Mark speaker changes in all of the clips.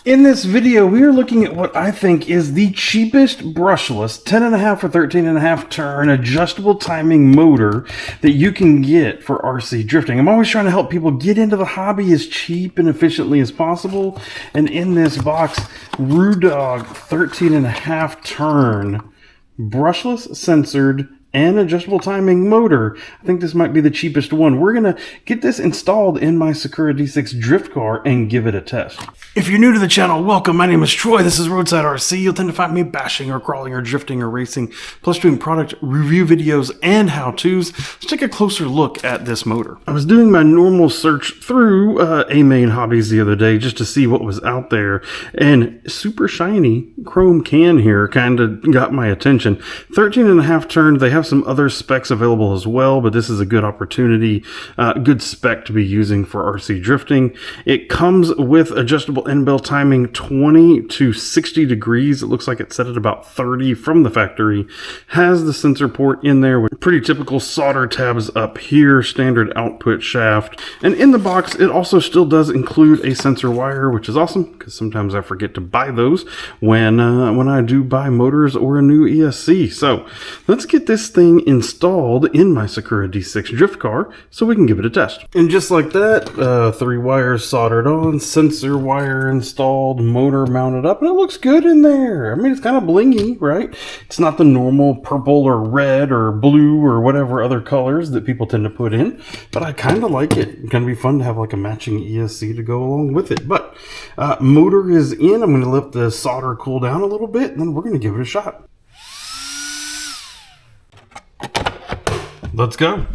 Speaker 1: In this video, we are looking at what I think is the cheapest brushless 10.5 or 13.5 turn adjustable timing motor that you can get for RC drifting. I'm always trying to help people get into the hobby as cheap and efficiently as possible. And in this box, Ruddog 13.5 turn brushless censored and adjustable timing motor. I think this might be the cheapest one. We're gonna get this installed in my Sakura D6 drift car and give it a test. If you're new to the channel, welcome. My name is Troy. This is Roadside RC. You'll tend to find me bashing or crawling or drifting or racing, plus doing product review videos and how-tos. Let's take a closer look at this motor. I was doing my normal search through A-Main Hobbies the other day just to see what was out there, and super shiny chrome can here kind of got my attention. 13.5 turn. They have some other specs available as well, but this is a good opportunity, good spec to be using for RC drifting. It comes with adjustable in-bell timing 20 to 60 degrees. It looks like it's set at about 30 from the factory. Has the sensor port in there with pretty typical solder tabs up here, standard output shaft. And in the box, it also still does include a sensor wire, which is awesome because sometimes I forget to buy those when I do buy motors or a new ESC. So let's get this thing installed in my Sakura D6 drift car so we can give it a test. And just like that, 3 wires soldered on, sensor wire installed, motor mounted up, and it looks good in there. I mean, it's kind of blingy, right? It's not the normal purple or red or blue or whatever other colors that people tend to put in, but I kind of like it. It's gonna be fun to have like a matching ESC to go along with it. But motor is in. I'm gonna let the solder cool down a little bit, and then we're gonna give it a shot. Let's go.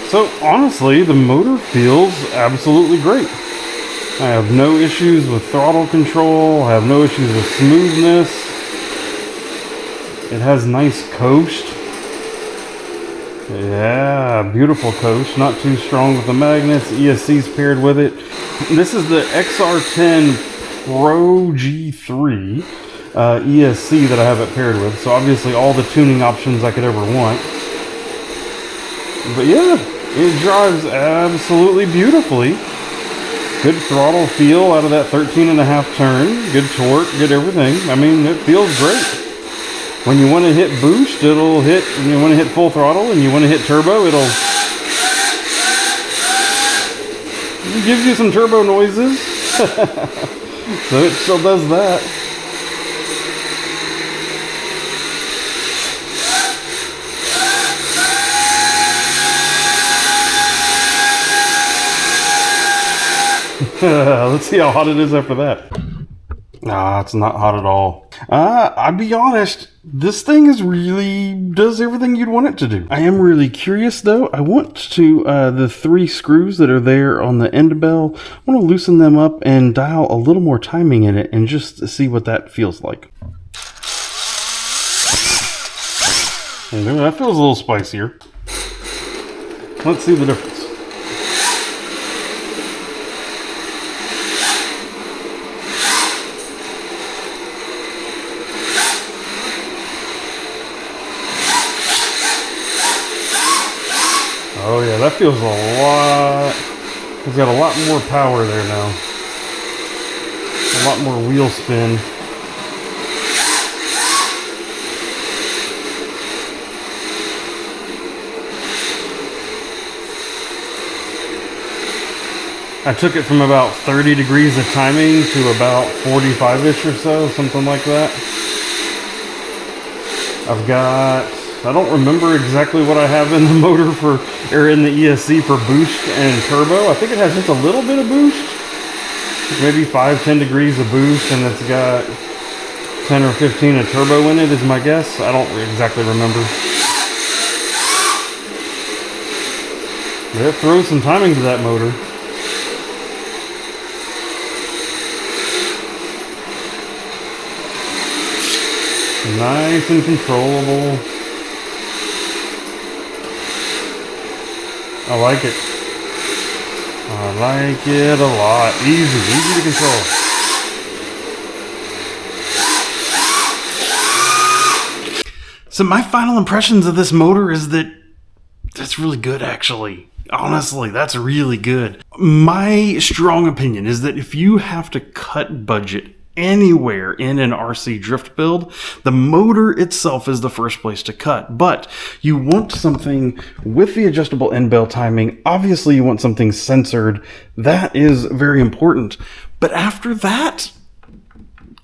Speaker 1: So honestly, the motor feels absolutely great. I have no issues with throttle control. I have no issues with smoothness. It has nice coast. Yeah, beautiful coast. Not too strong with the magnets. ESC's paired with it. This is the XR10 Pro G3 ESC that I have it paired with. So obviously all the tuning options I could ever want. But yeah, it drives absolutely beautifully. Good throttle feel out of that 13.5 turn. Good torque, good everything. I mean, it feels great. When you want to hit boost, it'll hit. When you want to hit full throttle and you want to hit turbo, it gives you some turbo noises. So it still does that. Let's see how hot it is after that. Nah, it's not hot at all. I'll be honest, this thing really does everything you'd want it to do. I am really curious though. I want to, the 3 screws that are there on the end bell, I want to loosen them up and dial a little more timing in it and just see what that feels like. And that feels a little spicier. Let's see the difference. Oh yeah, that feels a lot. It's got a lot more power there now. A lot more wheel spin. I took it from about 30 degrees of timing to about 45-ish or so, something like that. I've got, I don't remember exactly what I have in the motor for, or in the ESC for boost and turbo. I think it has just a little bit of boost. Maybe 5-10 degrees of boost, and it's got 10 or 15 of turbo in it is my guess. I don't exactly remember. It throws some timing to that motor. Nice and controllable. I like it. I like it a lot. Easy to control. So my final impressions of this motor is that that's really good, actually. Honestly, that's really good. My strong opinion is that if you have to cut budget anywhere in an RC drift build, the motor itself is the first place to cut. But you want something with the adjustable end bell timing. Obviously, you want something censored. That is very important. But after that,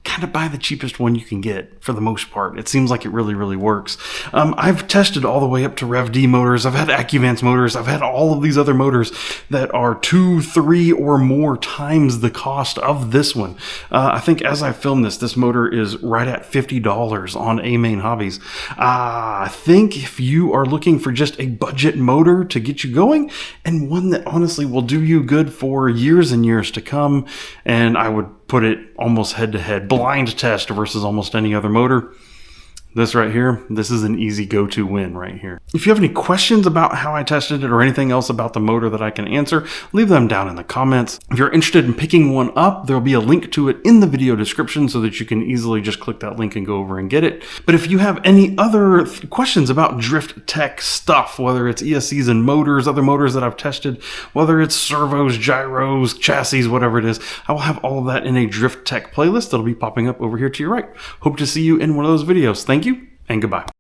Speaker 1: kind of buy the cheapest one you can get for the most part. It seems like it really works. I've tested all the way up to Rev D motors. I've had AccuVance motors. I've had all of these other motors that are 2, 3, or more times the cost of this one. I think as I film this motor is right at $50 on A-Main Hobbies. I think if you are looking for just a budget motor to get you going, and one that honestly will do you good for years and years to come, and I would put it almost head-to-head, blind test versus almost any other motor. This right here, this is an easy go-to win right here. If you have any questions about how I tested it or anything else about the motor that I can answer, leave them down in the comments. If you're interested in picking one up, there'll be a link to it in the video description so that you can easily just click that link and go over and get it. But if you have any other questions about drift tech stuff, whether it's ESCs and motors, other motors that I've tested, whether it's servos, gyros, chassis, whatever it is, I will have all of that in a drift tech playlist that'll be popping up over here to your right. Hope to see you in one of those videos. Thank you and goodbye.